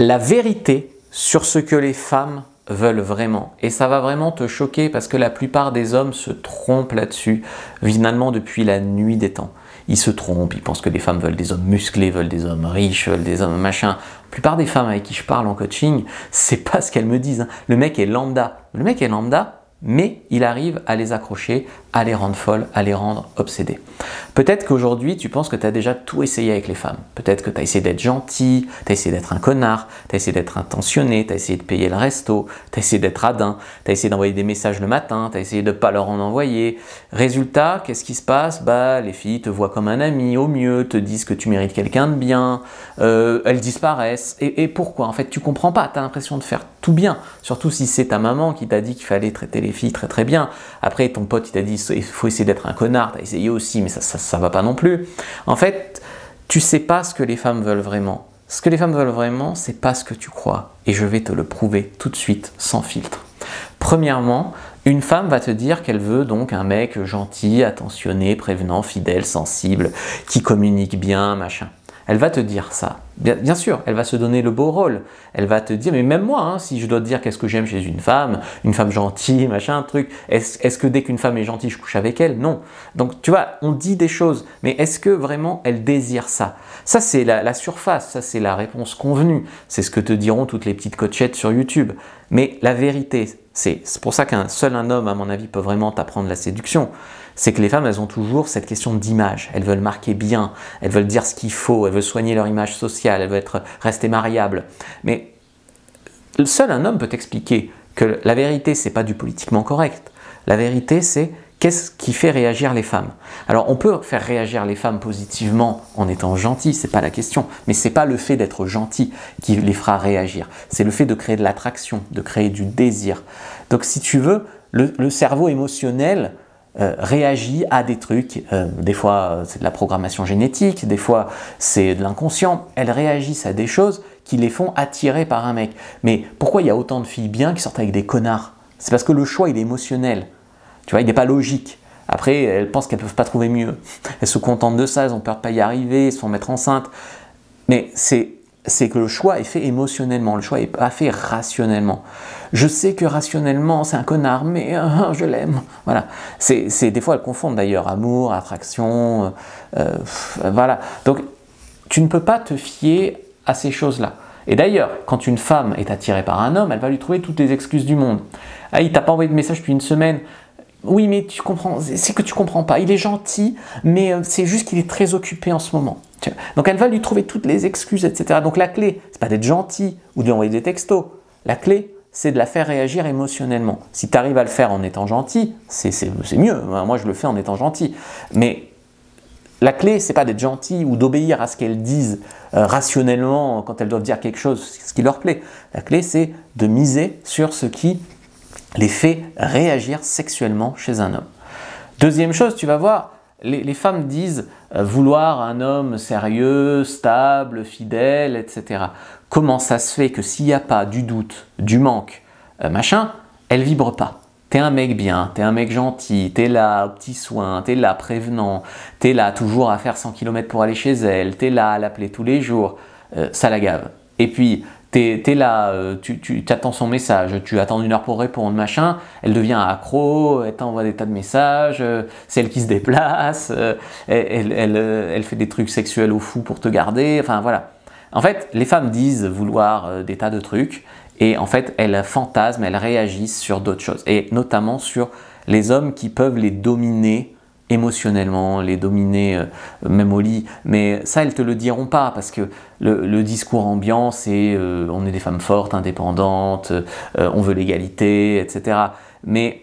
la vérité sur ce que les femmes veulent vraiment. Et ça va vraiment te choquer parce que la plupart des hommes se trompent là-dessus, finalement depuis la nuit des temps. Ils se trompent, ils pensent que les femmes veulent des hommes musclés, veulent des hommes riches, veulent des hommes machin. La plupart des femmes avec qui je parle en coaching, c'est pas ce qu'elles me disent, hein. Le mec est lambda. Le mec est lambda, mais il arrive à les accrocher, à les rendre folles, à les rendre obsédées. Peut-être qu'aujourd'hui, tu penses que tu as déjà tout essayé avec les femmes. Peut-être que tu as essayé d'être gentil, tu as essayé d'être un connard, tu as essayé d'être intentionné, tu as essayé de payer le resto, tu as essayé d'être radin, tu as essayé d'envoyer des messages le matin, tu as essayé de ne pas leur en envoyer. Résultat, qu'est-ce qui se passe? Les filles te voient comme un ami, au mieux, te disent que tu mérites quelqu'un de bien, elles disparaissent. Et pourquoi? En fait, tu comprends pas, tu as l'impression de faire tout bien. Surtout si c'est ta maman qui t'a dit qu'il fallait traiter les filles très très bien. Après, ton pote, il t'a dit il faut essayer d'être un connard, tu as essayé aussi, mais ça va pas non plus. En fait, tu sais pas ce que les femmes veulent vraiment. Ce que les femmes veulent vraiment, c'est pas ce que tu crois. Et je vais te le prouver tout de suite, sans filtre. Premièrement, une femme va te dire qu'elle veut donc un mec gentil, attentionné, prévenant, fidèle, sensible, qui communique bien, machin. Elle va te dire ça. Bien sûr, elle va se donner le beau rôle. Elle va te dire, mais même moi, hein, si je dois te dire qu'est-ce que j'aime chez une femme gentille, machin, truc, est-ce que dès qu'une femme est gentille, je couche avec elle? Non. Donc, tu vois, on dit des choses, mais est-ce que vraiment elle désire ça? Ça, c'est la surface, ça, c'est la réponse convenue. C'est ce que te diront toutes les petites coachettes sur YouTube. Mais la vérité, c'est pour ça qu'un seul homme, à mon avis, peut vraiment t'apprendre la séduction. C'est que les femmes, elles ont toujours cette question d'image. Elles veulent marquer bien, elles veulent dire ce qu'il faut, elles veulent soigner leur image sociale, elles veulent rester mariables. Mais seul un homme peut t'expliquer que la vérité, c'est pas du politiquement correct. La vérité, c'est qu'est-ce qui fait réagir les femmes. Alors, on peut faire réagir les femmes positivement en étant gentil, c'est pas la question. Mais c'est pas le fait d'être gentil qui les fera réagir. C'est le fait de créer de l'attraction, de créer du désir. Donc, si tu veux, le cerveau émotionnel réagit à des trucs, des fois c'est de la programmation génétique, des fois c'est de l'inconscient, elles réagissent à des choses qui les font attirer par un mec. Mais pourquoi il y a autant de filles bien qui sortent avec des connards? C'est parce que le choix il est émotionnel, tu vois, il n'est pas logique. Après elles pensent qu'elles ne peuvent pas trouver mieux, elles se contentent de ça, elles ont peur de ne pas y arriver, elles se font mettre enceintes, mais c'est que le choix est fait émotionnellement, le choix n'est pas fait rationnellement. Je sais que rationnellement c'est un connard, mais je l'aime. Voilà. Des fois elles confondent d'ailleurs amour, attraction, voilà. Donc tu ne peux pas te fier à ces choses-là. Et d'ailleurs, quand une femme est attirée par un homme, elle va lui trouver toutes les excuses du monde. Ah, il t'a pas envoyé de message depuis une semaine. Oui, mais tu comprends, c'est que tu comprends pas. Il est gentil, mais c'est juste qu'il est très occupé en ce moment. Donc elle va lui trouver toutes les excuses, etc. Donc la clé, c'est pas d'être gentil ou de lui envoyer des textos. La clé, c'est de la faire réagir émotionnellement. Si tu arrives à le faire en étant gentil, c'est mieux. Moi, je le fais en étant gentil. Mais la clé, c'est pas d'être gentil ou d'obéir à ce qu'elles disent rationnellement quand elles doivent dire quelque chose, ce qui leur plaît. La clé, c'est de miser sur ce qui les fait réagir sexuellement chez un homme. Deuxième chose, tu vas voir, les femmes disent vouloir un homme sérieux, stable, fidèle, etc. Comment ça se fait que s'il n'y a pas du doute, du manque, machin, elles vibrent pas? T'es un mec bien, t'es un mec gentil, t'es là aux petits soins, t'es là prévenant, t'es là toujours à faire 100 km pour aller chez elle, t'es là à l'appeler tous les jours, ça la gave. Et puis, t'es là, tu attends son message, tu attends 1 heure pour répondre, machin, elle devient accro, elle t'envoie des tas de messages, c'est elle qui se déplace, elle fait des trucs sexuels au fou pour te garder, enfin voilà. En fait, les femmes disent vouloir des tas de trucs, et en fait, elles fantasment, elles réagissent sur d'autres choses, et notamment sur les hommes qui peuvent les dominer émotionnellement, les dominer même au lit, mais ça elles te le diront pas parce que le discours ambiant c'est on est des femmes fortes, indépendantes, on veut l'égalité, etc. Mais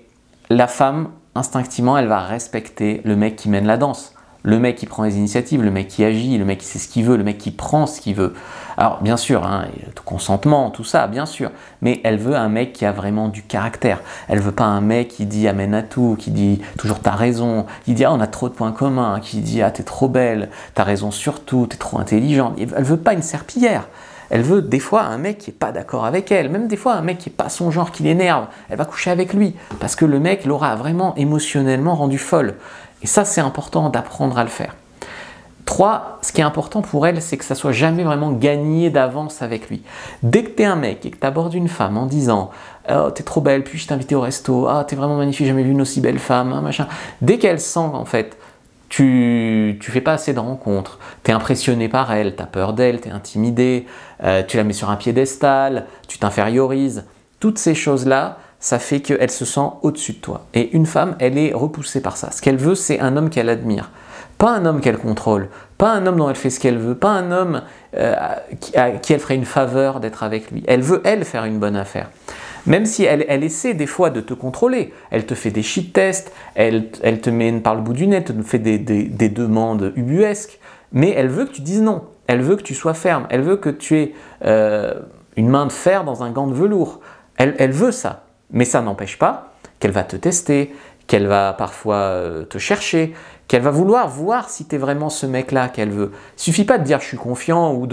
la femme instinctivement elle va respecter le mec qui mène la danse, le mec qui prend les initiatives, le mec qui agit, le mec qui sait ce qu'il veut, le mec qui prend ce qu'il veut. Alors bien sûr, hein, tout consentement, tout ça, bien sûr, mais elle veut un mec qui a vraiment du caractère. Elle veut pas un mec qui dit amène à tout, qui dit toujours t'as raison, qui dit ah on a trop de points communs, qui dit ah t'es trop belle, t'as raison sur tout, t'es trop intelligente. Elle veut pas une serpillière. Elle veut des fois un mec qui n'est pas d'accord avec elle, même des fois un mec qui n'est pas son genre, qui l'énerve. Elle va coucher avec lui parce que le mec l'aura vraiment émotionnellement rendu folle. Et ça c'est important d'apprendre à le faire. 3, ce qui est important pour elle, c'est que ça soit jamais vraiment gagné d'avance avec lui. Dès que tu es un mec et que tu abordes une femme en disant oh, t'es trop belle, puis je t'ai invité au resto, ah, t'es vraiment magnifique, j'ai jamais vu une aussi belle femme, hein, machin. Dès qu'elle sent en fait, tu fais pas assez de rencontres, tu es impressionné par elle, tu as peur d'elle, tu es intimidé, tu la mets sur un piédestal, tu t'infériorises, toutes ces choses-là, ça fait qu'elle se sent au-dessus de toi. Et une femme, elle est repoussée par ça. Ce qu'elle veut, c'est un homme qu'elle admire. Pas un homme qu'elle contrôle, pas un homme dont elle fait ce qu'elle veut, pas un homme à qui elle ferait une faveur d'être avec lui. Elle veut, elle, faire une bonne affaire. Même si elle essaie des fois de te contrôler, elle te fait des shit tests, elle te met par le bout du nez, elle te fait des demandes ubuesques, mais elle veut que tu dises non, elle veut que tu sois ferme, elle veut que tu aies une main de fer dans un gant de velours. Elle veut ça, mais ça n'empêche pas qu'elle va te tester, qu'elle va parfois te chercher, qu'elle va vouloir voir si tu es vraiment ce mec-là qu'elle veut. Il suffit pas de dire je suis confiant ou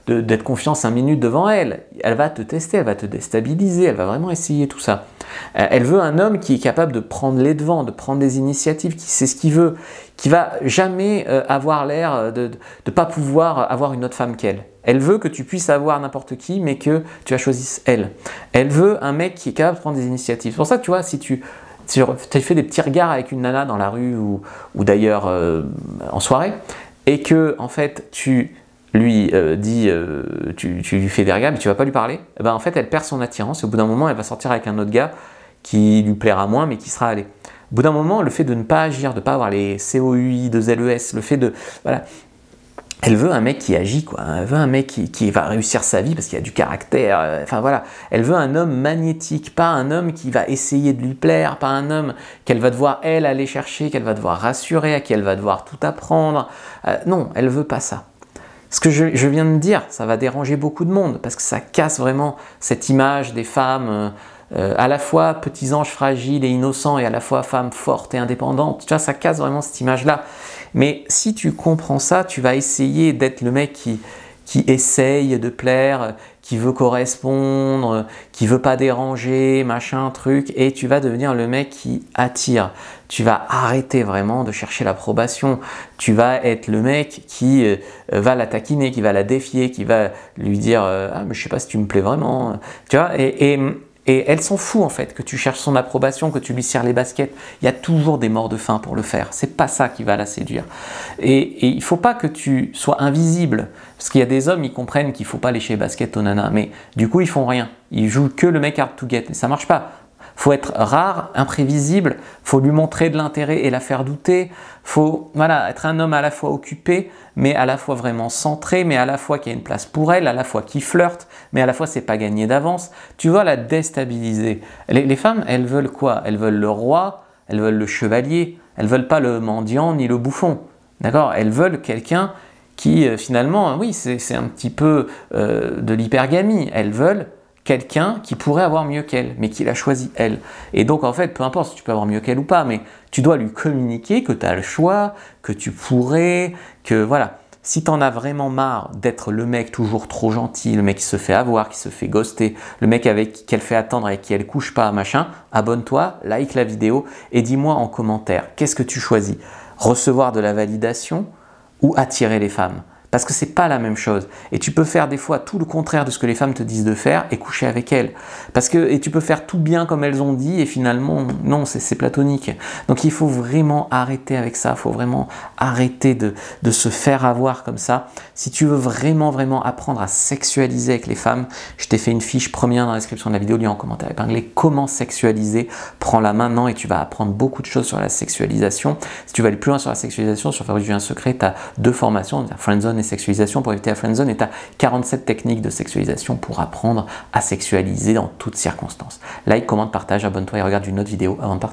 d'être confiant 5 minutes devant elle. Elle va te tester, elle va te déstabiliser, elle va vraiment essayer tout ça. Elle veut un homme qui est capable de prendre les devants, de prendre des initiatives, qui sait ce qu'il veut, qui va jamais avoir l'air de ne pas pouvoir avoir une autre femme qu'elle. Elle veut que tu puisses avoir n'importe qui, mais que tu la choisisses elle. Elle veut un mec qui est capable de prendre des initiatives. C'est pour ça que tu vois, si tu as fait des petits regards avec une nana dans la rue ou d'ailleurs en soirée, et que en fait tu lui tu lui fais des regards mais tu vas pas lui parler, et ben en fait elle perd son attirance et au bout d'un moment elle va sortir avec un autre gars qui lui plaira moins mais qui sera allé. Au bout d'un moment, le fait de ne pas agir, de ne pas avoir les COUI de ZES, le fait de voilà, elle veut un mec qui agit, quoi. Elle veut un mec qui va réussir sa vie parce qu'il a du caractère. Enfin voilà, elle veut un homme magnétique, pas un homme qui va essayer de lui plaire, pas un homme qu'elle va devoir elle aller chercher, qu'elle va devoir rassurer, à qui elle va devoir tout apprendre. Non, elle veut pas ça. Ce que je viens de dire, ça va déranger beaucoup de monde parce que ça casse vraiment cette image des femmes à la fois petits anges fragiles et innocents et à la fois femmes fortes et indépendantes. Tu vois, ça casse vraiment cette image-là. Mais si tu comprends ça, tu vas essayer d'être le mec qui essaye de plaire, qui veut correspondre, qui veut pas déranger, machin, truc, et tu vas devenir le mec qui attire. Tu vas arrêter vraiment de chercher l'approbation. Tu vas être le mec qui va la taquiner, qui va la défier, qui va lui dire ah mais je sais pas si tu me plais vraiment. Tu vois, et elle s'en fout en fait que tu cherches son approbation, que tu lui serres les baskets. Il y a toujours des morts de faim pour le faire. C'est pas ça qui va la séduire. Et il faut pas que tu sois invisible. Parce qu'il y a des hommes, ils comprennent qu'il faut pas lécher les baskets aux nanas. Mais du coup, ils font rien. Ils jouent que le mec hard to get. Et ça marche pas. Faut être rare, imprévisible. Faut lui montrer de l'intérêt et la faire douter. Faut voilà, être un homme à la fois occupé, mais à la fois vraiment centré, mais à la fois qui a une place pour elle, à la fois qui flirte, mais à la fois c'est pas gagné d'avance. Tu vas la déstabiliser. Les femmes, elles veulent quoi? Elles veulent le roi, elles veulent le chevalier, elles veulent pas le mendiant ni le bouffon. D'accord? Elles veulent quelqu'un qui finalement, oui, c'est un petit peu de l'hypergamie. Elles veulent quelqu'un qui pourrait avoir mieux qu'elle, mais qui l'a choisi elle. Et donc en fait, peu importe si tu peux avoir mieux qu'elle ou pas, mais tu dois lui communiquer que tu as le choix, que tu pourrais, que voilà. Si tu en as vraiment marre d'être le mec toujours trop gentil, le mec qui se fait avoir, qui se fait ghoster, le mec avec qu'elle fait attendre et qui elle couche pas, machin, abonne-toi, like la vidéo et dis-moi en commentaire, qu'est-ce que tu choisis? Recevoir de la validation ou attirer les femmes? Parce que c'est pas la même chose. Et tu peux faire des fois tout le contraire de ce que les femmes te disent de faire et coucher avec elles. Et tu peux faire tout bien comme elles ont dit et finalement, non, c'est platonique. Donc il faut vraiment arrêter avec ça. Il faut vraiment arrêter de se faire avoir comme ça. Si tu veux vraiment apprendre à sexualiser avec les femmes, je t'ai fait une fiche première dans la description de la vidéo, lien en commentaire épinglé, comment sexualiser. Prends-la maintenant et tu vas apprendre beaucoup de choses sur la sexualisation. Si tu veux aller plus loin sur la sexualisation, sur Fabrice Julien Secret, tu as 2 formations, Friendzone et sexualisation pour éviter la friendzone, et tu as 47 techniques de sexualisation pour apprendre à sexualiser dans toutes circonstances. Like, commente, partage, abonne-toi et regarde une autre vidéo avant de partir.